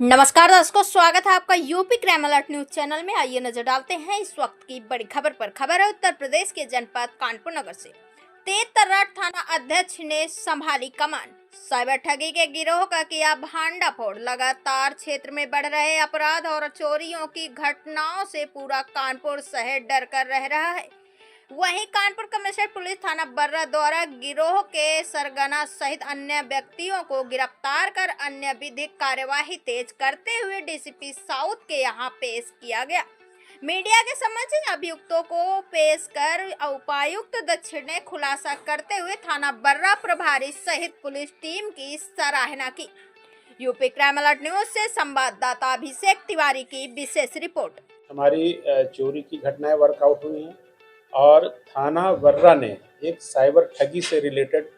नमस्कार दर्शकों, स्वागत है आपका UP crime alert news channel में। आइए नजर डालते हैं इस वक्त की बड़ी खबर पर। खबर है उत्तर प्रदेश के जनपद कानपुर नगर से। तेज तर्राट थाना अध्यक्ष ने संभाली कमान। साइबर ठगी के गिरोह का किया भांडाफोड़। लगातार क्षेत्र में बढ़ रहे अपराध और चोरियों की घटनाओं से पूरा कानपुर शहर डर कर रह रहा है। वहीं कानपुर कमिश्नर पुलिस थाना बर्रा द्वारा गिरोह के सरगना सहित अन्य व्यक्तियों को गिरफ्तार कर अन्य विधिक कार्यवाही तेज करते हुए डीसीपी साउथ के यहां पेश किया गया। मीडिया के समक्ष अभियुक्तों को पेश कर उपायुक्त दक्षिण ने खुलासा करते हुए थाना बर्रा प्रभारी सहित पुलिस टीम की सराहना की। यूपी क्राइम अलर्ट न्यूज से संवाददाता अभिषेक तिवारी की विशेष रिपोर्ट। हमारी चोरी की घटनाएं वर्कआउट हुई हैं और थाना बर्रा ने एक साइबर ठगी से रिलेटेड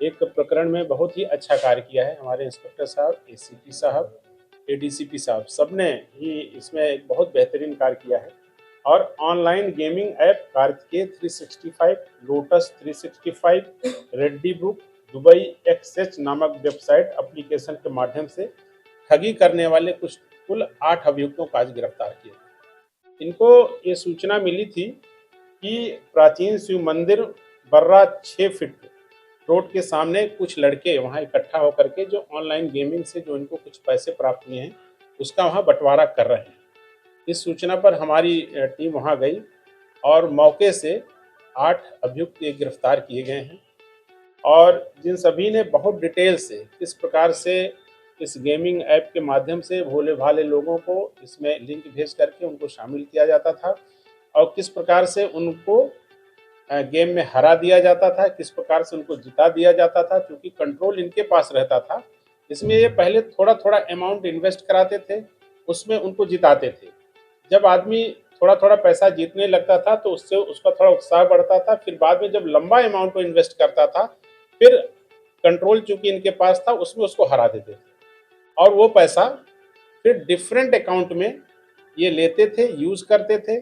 एक प्रकरण में बहुत ही अच्छा कार्य किया है। हमारे इंस्पेक्टर साहब, एसीपी साहब, एडीसीपी साहब सबने ही इसमें एक बहुत बेहतरीन कार्य किया है। और online gaming app Kartikeya 365, lotus 365, Reddy book, Dubai XH नामक वेबसाइट एप्लीकेशन के माध्यम से ठगी करने वाले कुल 8 अभियुक्तों को आज गिरफ्तार किया। इनको ये सूचना मिली थी कि प्राचीन शिव मंदिर बर्रा 6 फीट रोड के सामने कुछ लड़के वहां इकट्ठा होकर के जो ऑनलाइन गेमिंग से जो इनको कुछ पैसे प्राप्त हुए हैं उसका वहां बंटवारा कर रहे हैं। इस सूचना पर हमारी टीम वहां गई और मौके से 8 अभियुक्त गिरफ्तार किए गए हैं। और जिन सभी ने बहुत डिटेल से किस प्रकार से इस गेमिंग ऐप के माध्यम से भोले भाले लोगों को इसमें लिंक भेज करके उनको शामिल किया जाता था और किस प्रकार से उनको गेम में हरा दिया जाता था, किस प्रकार से उनको जिता दिया जाता था, क्योंकि कंट्रोल इनके पास रहता था। इसमें ये पहले थोड़ा थोड़ा अमाउंट इन्वेस्ट कराते थे, उसमें उनको जिताते थे। जब आदमी थोड़ा थोड़ा पैसा जीतने लगता था तो उससे उसका थोड़ा उत्साह बढ़ता था। फिर बाद में जब लंबा अमाउंट को इन्वेस्ट करता था फिर कंट्रोल चूंकि इनके पास था उसमें उसको हरा देते थे और वो पैसा फिर डिफरेंट अकाउंट में ये लेते थे, यूज करते थे।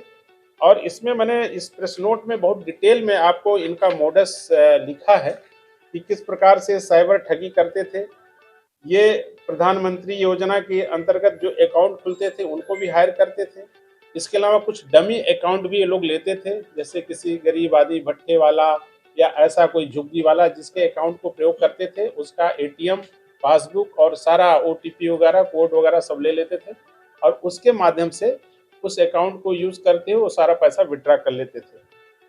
और इसमें मैंने इस प्रेस नोट में बहुत डिटेल में आपको इनका मोडस लिखा है कि किस प्रकार से साइबर ठगी करते थे। ये प्रधानमंत्री योजना के अंतर्गत जो अकाउंट खुलते थे उनको भी हायर करते थे। इसके अलावा कुछ डमी अकाउंट भी ये लोग लेते थे, जैसे किसी गरीब आदमी भट्टे वाला या ऐसा कोई झुग्गी वाला जिसके अकाउंट को प्रयोग करते थे उसका एटीएम, पासबुक और सारा ओटीपी वगैरह कोड वगैरह सब ले लेते थे और उसके माध्यम से उस अकाउंट को यूज करके वो सारा पैसा विड्रॉ कर लेते थे।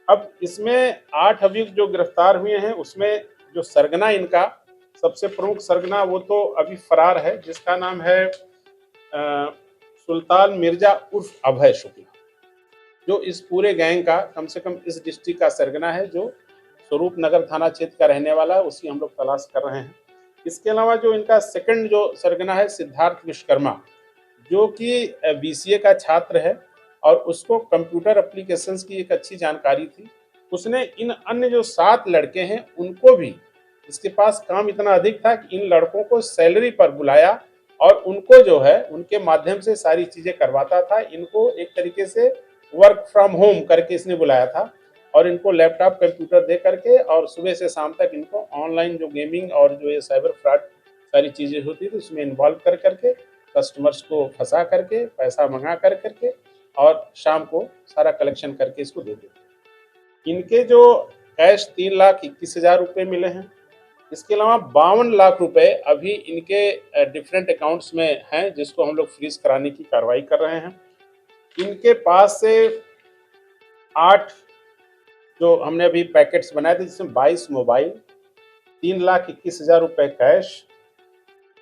अब इसमें 8 अभियुक्त जो गिरफ्तार हुए हैं उसमें जो सरगना इनका सबसे प्रमुख सरगना वो तो अभी फरार है, जिसका नाम है सुल्तान मिर्जा उर्फ अभय शुक्ला, जो इस पूरे गैंग का कम से कम इस डिस्ट्रिक्ट का सरगना है, जो स्वरूप नगर थाना क्षेत्र का रहने वाला है। उसी हम लोग तलाश कर रहे हैं। इसके अलावा जो इनका सेकंड जो सरगना है सिद्धार्थ विश्वकर्मा, जो कि बीसीए का छात्र है और उसको कंप्यूटर एप्लीकेशंस की एक अच्छी जानकारी थी। उसने इन अन्य जो 7 लड़के हैं उनको भी, इसके पास काम इतना अधिक था कि इन लड़कों को सैलरी पर बुलाया और उनको जो है उनके माध्यम से सारी चीजें करवाता था। इनको एक तरीके से वर्क फ्रॉम होम करके इसने बुलाया था और इनको लैपटॉप कंप्यूटर दे करके और सुबह से शाम तक इनको ऑनलाइन जो गेमिंग और जो ये साइबर फ्रॉड सारी चीजें होती थी उसमें इन्वॉल्व कर करके कस्टमर्स को फंसा करके पैसा मंगा कर करके और शाम को सारा कलेक्शन करके इसको दे देते। इनके जो कैश 3,21,000 रुपये मिले हैं। इसके अलावा 52 लाख रुपए अभी इनके डिफरेंट अकाउंट्स में हैं, जिसको हम लोग फ्रीज कराने की कार्रवाई कर रहे हैं। इनके पास से 8 जो हमने अभी पैकेट्स बनाए थे जिसमें 22 मोबाइल, 3,21,000 रुपये कैश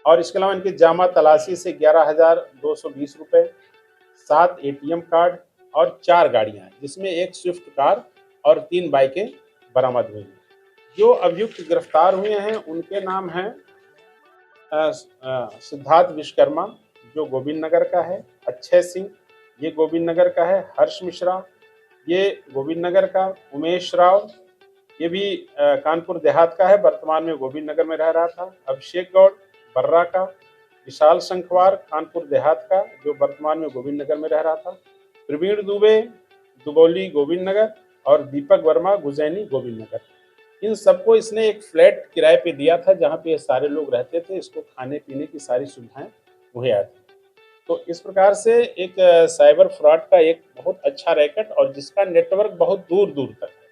और इसके अलावा इनकी जामा तलाशी से 11,220 रुपये, 7 एटीएम कार्ड और 4 गाड़ियां, जिसमें एक स्विफ्ट कार और 3 बाइकें बरामद हुई हैं। जो अभियुक्त गिरफ्तार हुए हैं उनके नाम हैं सिद्धार्थ विश्वकर्मा जो गोविंद नगर का है, अक्षय सिंह ये गोविंद नगर का है, हर्ष मिश्रा ये गोविंद नगर का, उमेश राव ये भी कानपुर देहात का है, वर्तमान में गोविंद नगर में रह रहा था, अभिषेक गौड़ बर्रा का, विशाल संखवार कानपुर देहात का जो वर्तमान में गोविंद नगर में रह रहा था, प्रवीण दुबे दुबौली गोविंद नगर और दीपक वर्मा गुजैनी गोविंद नगर। इन सबको इसने एक फ्लैट किराए पे दिया था जहाँ पे ये सारे लोग रहते थे। इसको खाने पीने की सारी सुविधाएं मुहैया थी। तो इस प्रकार से एक साइबर फ्रॉड का एक बहुत अच्छा रैकेट और जिसका नेटवर्क बहुत दूर दूर तक है।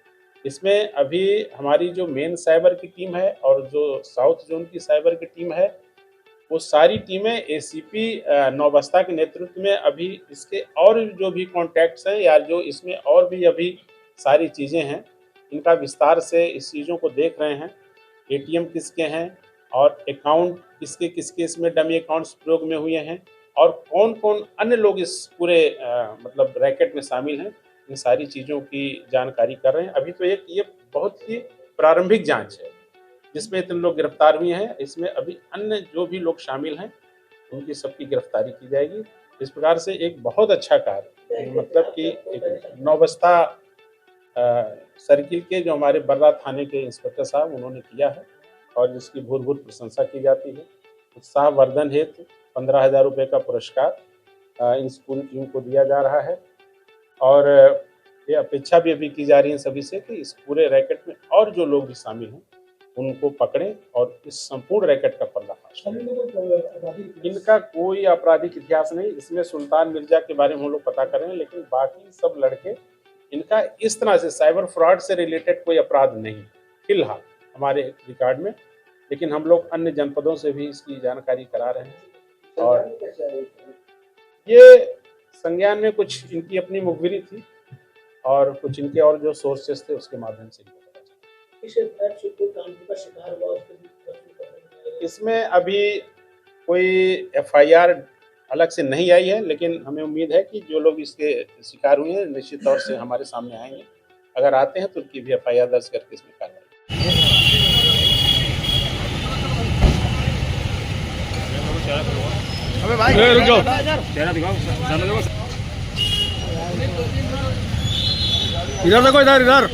इसमें अभी हमारी जो मेन साइबर की टीम है और जो साउथ जोन की साइबर की टीम है, वो सारी टीमें एसीपी नौबस्ता के नेतृत्व में अभी इसके और जो भी कॉन्टैक्ट्स हैं या जो इसमें और भी अभी सारी चीज़ें हैं, इनका विस्तार से इस चीज़ों को देख रहे हैं। एटीएम किसके हैं और अकाउंट किसके किसके इसमें डमी अकाउंट्स प्रयोग में हुए हैं और कौन कौन अन्य लोग इस पूरे मतलब रैकेट में शामिल हैं, इन सारी चीज़ों की जानकारी कर रहे हैं। अभी तो एक ये बहुत ही प्रारंभिक जांच है जिसमें इतने लोग गिरफ्तार हुए हैं। इसमें अभी अन्य जो भी लोग शामिल हैं उनकी सबकी गिरफ्तारी की जाएगी। इस प्रकार से एक बहुत अच्छा कार्य, मतलब कि एक नौबस्ता सर्किल के जो हमारे बर्रा थाने के इंस्पेक्टर साहब उन्होंने किया है और जिसकी भूर भूर प्रशंसा की जाती है। उत्साह वर्धन हेतु 15,000 रुपये का पुरस्कार इन पूरी टीम को दिया जा रहा है और ये अपेक्षा भी अभी की जा रही है सभी से कि इस पूरे रैकेट में और जो लोग भी शामिल हैं उनको पकड़ें और इस संपूर्ण रैकेट का पर्दाफाश करें। इनका कोई आपराधिक इतिहास नहीं, इसमें सुल्तान मिर्जा के बारे में हम लोग पता करें, लेकिन बाकी सब लड़के, इनका इस तरह से साइबर फ्रॉड से रिलेटेड कोई अपराध नहीं फिलहाल हमारे रिकॉर्ड में, लेकिन हम लोग अन्य जनपदों से भी इसकी जानकारी करा रहे हैं। और ये संज्ञान में कुछ इनकी अपनी मुखबिरी थी और कुछ इनके और जो सोर्सेस थे उसके माध्यम से इसमें अभी कोई एफआईआर अलग से नहीं आई है, लेकिन हमें उम्मीद है कि जो लोग इसके शिकार हुए हैं निश्चित तौर से हमारे सामने आएंगे। अगर आते हैं तो उनकी भी एफआईआर दर्ज करके इसमें कार्रवाई। अबे भाई रुक जाओ, चेहरा दिखाओ, इधर देखो, इधर इधर।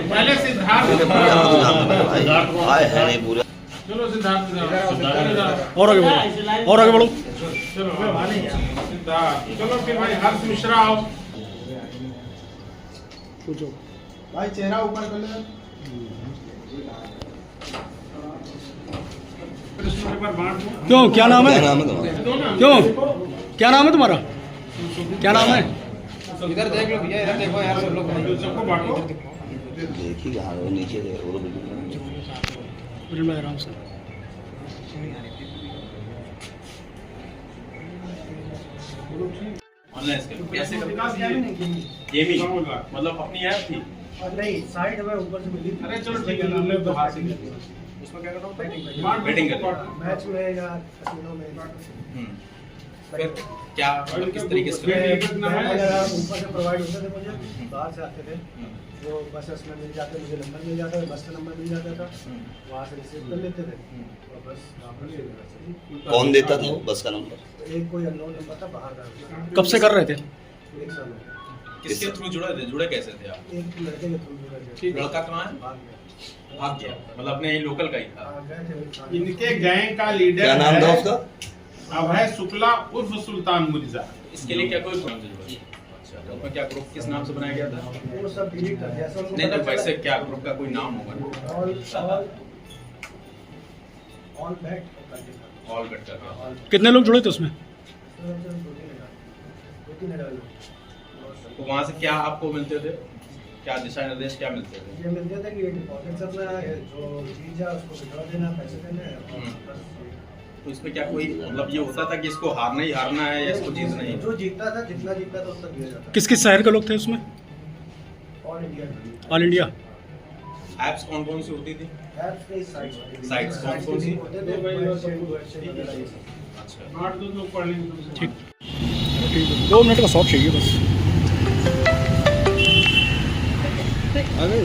पहले सिद्धार्थ आए हैं नहीं पूरे। चलो सिद्धार्थ और आगे बढ़ो, और आगे बढ़ो। चलो सिद्धार्थ, चलो फिर भाई हर्ष मिश्रा आओ। पूछो भाई चेहरा ऊपर कर ले। क्यों, क्या नाम है? क्यों, क्या नाम है तुम्हारा? क्या नाम है? इधर देख लो भैया, इधर देखो यार, सब लोग सबको बांटो। देखिए यार वो नीचे देख वो बिल्कुल आराम से। ऑनलाइन कैसे गेमिंग मतलब अपनी ऐप थी नहीं, साइड में ऊपर से मिली। अरे चलो ठीक है, हमने तो हाथ से उसमें क्या करना होता है बैटिंग करना मैच में या कैसीनो में। फिर क्या मतलब किस तरीके से ऊपर से प्रोवाइड होते थे, मुझे बाहर से आते थे वो बसेस में मिल जाते, मुझे नंबर मिल जाता था, बस का नंबर मिल जाता था, वहाँ से रिसीव कर लेते थे और बस वहाँ ले लेते थे। कौन देता था वो बस का नंबर? एक कोई अननोन नंबर था बाहर का। कब से कर रहे थे? 1 साल हो गया। किसके थ्रू जुड़े कैसे थे आप? एक लड़के के थ्रू जुड़ा गया। लड़का कहाँ है? भाग गया मतलब अपने ही लोकल का ही था। इनके गैंग का लीडर क्या नाम था उसका? अभय शुक्ला उर्फ सुल्तान मिर्जा। इसके लिए क्या कोई नाम से जुड़ा? अच्छा, उसमें क्या ग्रुप किस नाम से बनाया गया था? वो सब डिलीट कर दिया। नहीं तो वैसे क्या ग्रुप का कोई नाम होगा ना? ऑल बैट ऑल बेट का। कितने लोग जुड़े थे उसमें? 2-3 लोग। तो वहाँ से क्या आपको मिलते थे, क्या दिशा निर्देश क्या मिलते थे? ये मिलते थे कि ये डिपॉजिट करना है, जो चीज है उसको विड्रॉ देना, पैसे देने हैं और बस। तो इसमें क्या कोई मतलब ये होता था कि इसको हारना ही हारना है या इसको जीतना ही? जो जीतता था, जितना जीतता था उसका दिया जाता किस किस शहर के लोग थे उसमें? था। All India all India. Apps कौन कौन सी होती थी? एप्स के साइट्स साइट्स कौन सी? होते थे, वगैरह ये सब। अच्छा, 8 लोग पढ़ लेंगे। ठीक, 2 मिनट का शॉट चाहिए बस। अरे